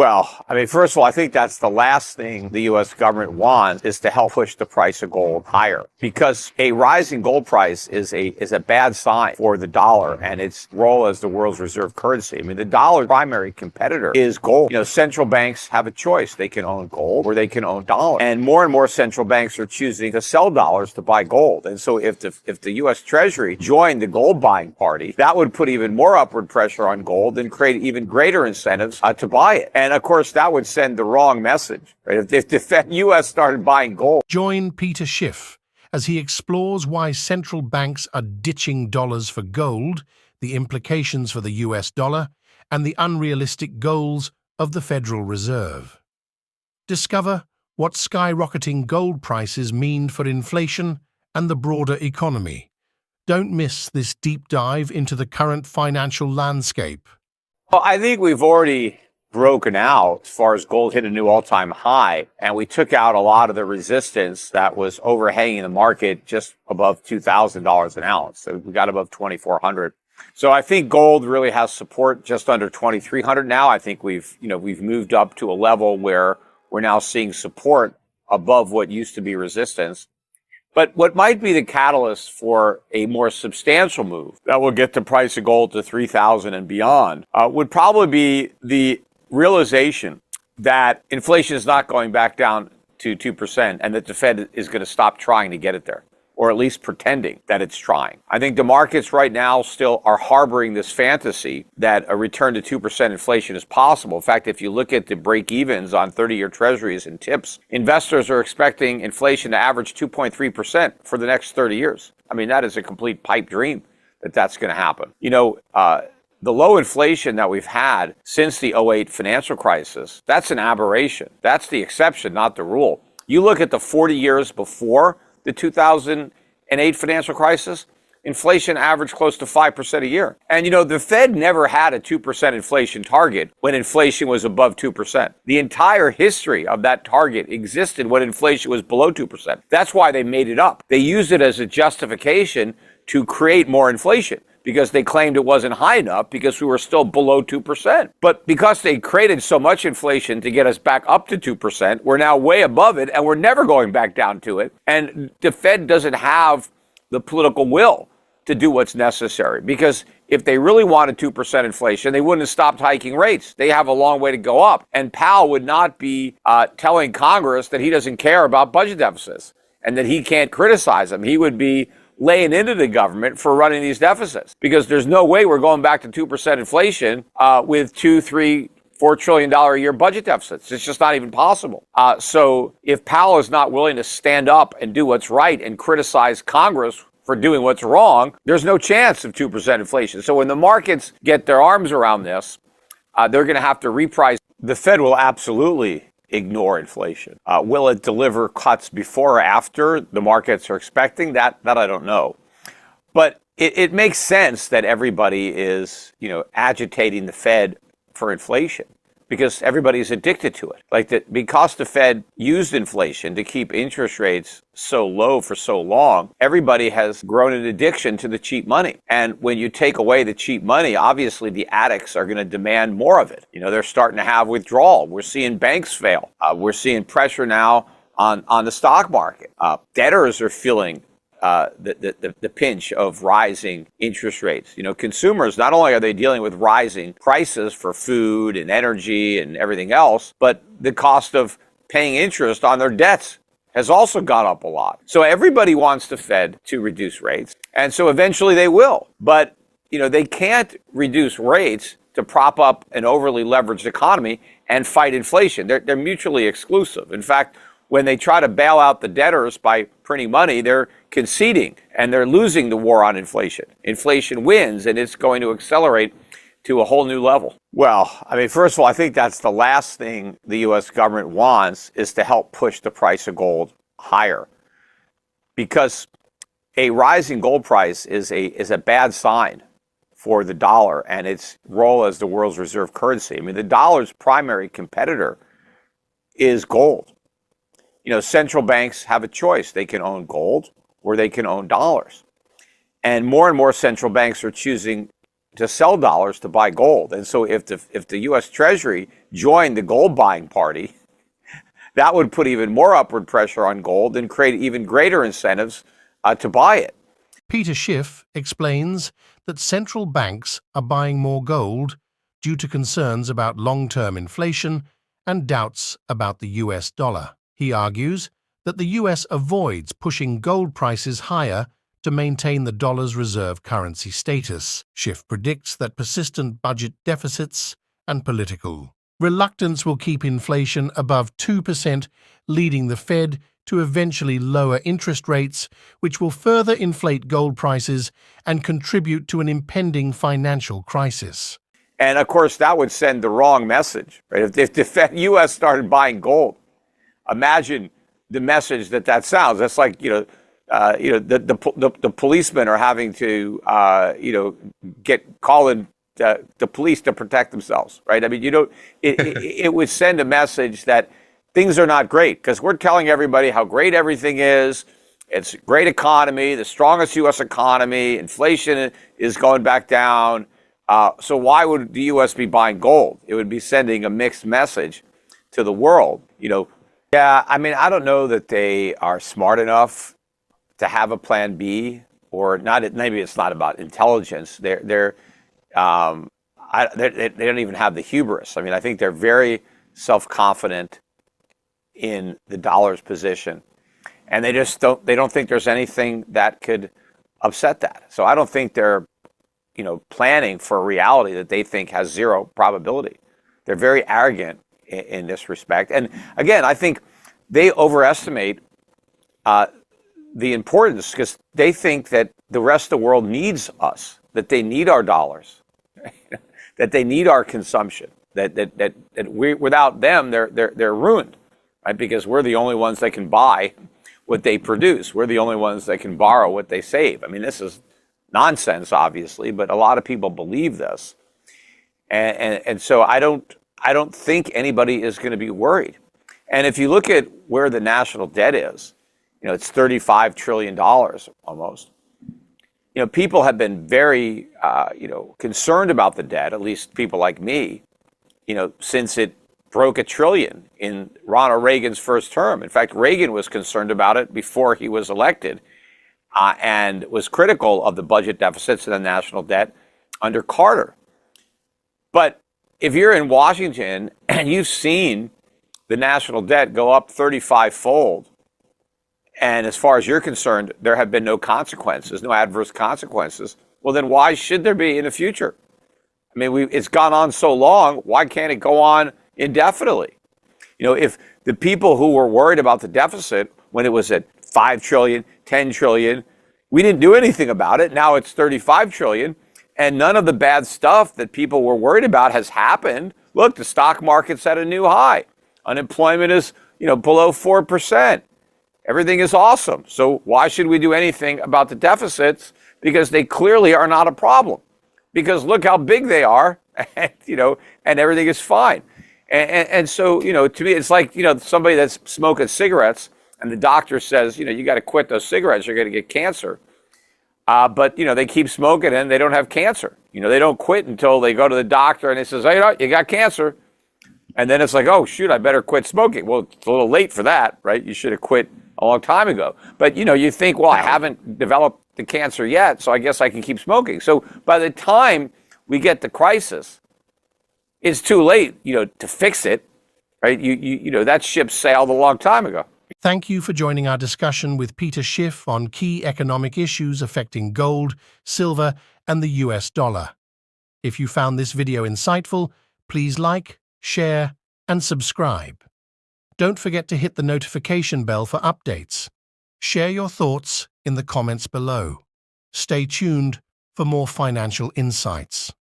Well, I mean, first of all, I think that's the last thing the U.S. government wants is to help push the price of gold higher, because a rising gold price is a bad sign for the dollar and its role as the world's reserve currency. I mean, the dollar's primary competitor is gold. Central banks have a choice. They can own gold or they can own dollars. And more central banks are choosing to sell dollars to buy gold. And so if the U.S. Treasury joined the gold buying party, that would put even more upward pressure on gold and create even greater incentives to buy it. And of course, that would send the wrong message. Right? If the U.S. started buying gold. Join Peter Schiff as he explores why central banks are ditching dollars for gold, the implications for the US dollar, and the unrealistic goals of the Federal Reserve. Discover what skyrocketing gold prices mean for inflation and the broader economy. Don't miss this deep dive into the current financial landscape. Well, I think we've already broken out as far as gold hit a new all-time high, and we took out a lot of the resistance that was overhanging the market just above $2,000 an ounce. So we got above 2,400. So I think gold really has support just under 2,300 now. I think we've moved up to a level where we're now seeing support above what used to be resistance. But what might be the catalyst for a more substantial move that will get the price of gold to 3,000 and beyond would probably be the realization that inflation is not going back down to 2% and that the Fed is going to stop trying to get it there, or at least pretending that it's trying. I think the markets right now still are harboring this fantasy that a return to 2% inflation is possible. In fact, if you look at the break-evens on 30-year treasuries and tips, investors are expecting inflation to average 2.3% for the next 30 years. I mean, that is a complete pipe dream that that's going to happen. The low inflation that we've had since the '08 financial crisis, that's an aberration. That's the exception, not the rule. You look at the 40 years before the 2008 financial crisis, inflation averaged close to 5% a year. And the Fed never had a 2% inflation target when inflation was above 2%. The entire history of that target existed when inflation was below 2%. That's why they made it up. They used it as a justification to create more inflation, because they claimed it wasn't high enough because we were still below 2%. But because they created so much inflation to get us back up to 2%, we're now way above it and we're never going back down to it. And the Fed doesn't have the political will to do what's necessary, because if they really wanted 2% inflation, they wouldn't have stopped hiking rates. They have a long way to go up. And Powell would not be telling Congress that he doesn't care about budget deficits and that he can't criticize them. He would be laying into the government for running these deficits, because there's no way we're going back to 2% inflation with $4 trillion a year budget deficits. It's just not even possible. So if Powell is not willing to stand up and do what's right and criticize Congress for doing what's wrong, there's no chance of 2% inflation. So when the markets get their arms around this, they're going to have to reprice. The Fed will absolutely ignore inflation. Will it deliver cuts before or after the markets are expecting? That I don't know. But it makes sense that everybody is, agitating the Fed for inflation, because everybody's addicted to it. Because the Fed used inflation to keep interest rates so low for so long, everybody has grown an addiction to the cheap money. And when you take away the cheap money, obviously the addicts are going to demand more of it. They're starting to have withdrawal. We're seeing banks fail. We're seeing pressure now on the stock market. Debtors are feeling the pinch of rising interest rates. Consumers, not only are they dealing with rising prices for food and energy and everything else, but the cost of paying interest on their debts has also gone up a lot. So everybody wants the Fed to reduce rates, and so eventually they will. But they can't reduce rates to prop up an overly leveraged economy and fight inflation. They're mutually exclusive. In fact, when they try to bail out the debtors by printing money, they're conceding and they're losing the war on inflation. Inflation wins, and it's going to accelerate to a whole new level. Well, I mean, first of all, I think that's the last thing the U.S. government wants is to help push the price of gold higher, because a rising gold price is a bad sign for the dollar and its role as the world's reserve currency. I mean, the dollar's primary competitor is gold. Central banks have a choice. They can own gold or they can own dollars. And more central banks are choosing to sell dollars to buy gold. And so if the U.S. Treasury joined the gold buying party, that would put even more upward pressure on gold and create even greater incentives to buy it. Peter Schiff explains that central banks are buying more gold due to concerns about long-term inflation and doubts about the US dollar. He argues that the US avoids pushing gold prices higher to maintain the dollar's reserve currency status. Schiff predicts that persistent budget deficits and political reluctance will keep inflation above 2%, leading the Fed to eventually lower interest rates, which will further inflate gold prices and contribute to an impending financial crisis. And of course, that would send the wrong message, right? If the U.S. started buying gold, imagine the message that sounds. That's like, the policemen are having to, call in the police to protect themselves, right? I mean, it would send a message that things are not great, because we're telling everybody how great everything is. It's a great economy, the strongest U.S. economy. Inflation is going back down. So why would the U.S. be buying gold? It would be sending a mixed message to the world. Yeah, I mean, I don't know that they are smart enough to have a plan B, or not. Maybe it's not about intelligence. They don't even have the hubris. I mean, I think they're very self-confident in the dollar's position, and they don't think there's anything that could upset that. So I don't think they're planning for a reality that they think has zero probability. They're very arrogant in this respect. And again, I think they overestimate the importance, because they think that the rest of the world needs us, that they need our dollars, that they need our consumption, that we, without them, they're ruined, right? Because we're the only ones that can buy what they produce. We're the only ones that can borrow what they save. I mean, this is nonsense, obviously, but a lot of people believe this, and so I don't think anybody is going to be worried. And if you look at where the national debt is, it's $35 trillion almost. People have been very concerned about the debt, at least people like me, since it broke $1 trillion in Ronald Reagan's first term. In fact, Reagan was concerned about it before he was elected. And was critical of the budget deficits and the national debt under Carter. But if you're in Washington and you've seen the national debt go up 35-fold, and as far as you're concerned, there have been no consequences, no adverse consequences, well, then why should there be in the future? I mean, it's gone on so long, why can't it go on indefinitely? If the people who were worried about the deficit when it was at 5 trillion, 10 trillion. We didn't do anything about it. Now it's 35 trillion. And none of the bad stuff that people were worried about has happened. Look, the stock market's at a new high. Unemployment is, below 4%. Everything is awesome. So why should we do anything about the deficits? Because they clearly are not a problem. Because look how big they are, and, and everything is fine. And so, to me, it's like, somebody that's smoking cigarettes, and the doctor says, you got to quit those cigarettes, you're going to get cancer. But, they keep smoking and they don't have cancer. They don't quit until they go to the doctor and he says, hey, you got cancer. And then it's like, oh, shoot, I better quit smoking. Well, it's a little late for that, right? You should have quit a long time ago. But, you think, well, I haven't developed the cancer yet, so I guess I can keep smoking. So by the time we get the crisis, it's too late, to fix it, right? That ship sailed a long time ago. Thank you for joining our discussion with Peter Schiff on key economic issues affecting gold, silver, and the US dollar. If you found this video insightful, please like, share, and subscribe. Don't forget to hit the notification bell for updates. Share your thoughts in the comments below. Stay tuned for more financial insights.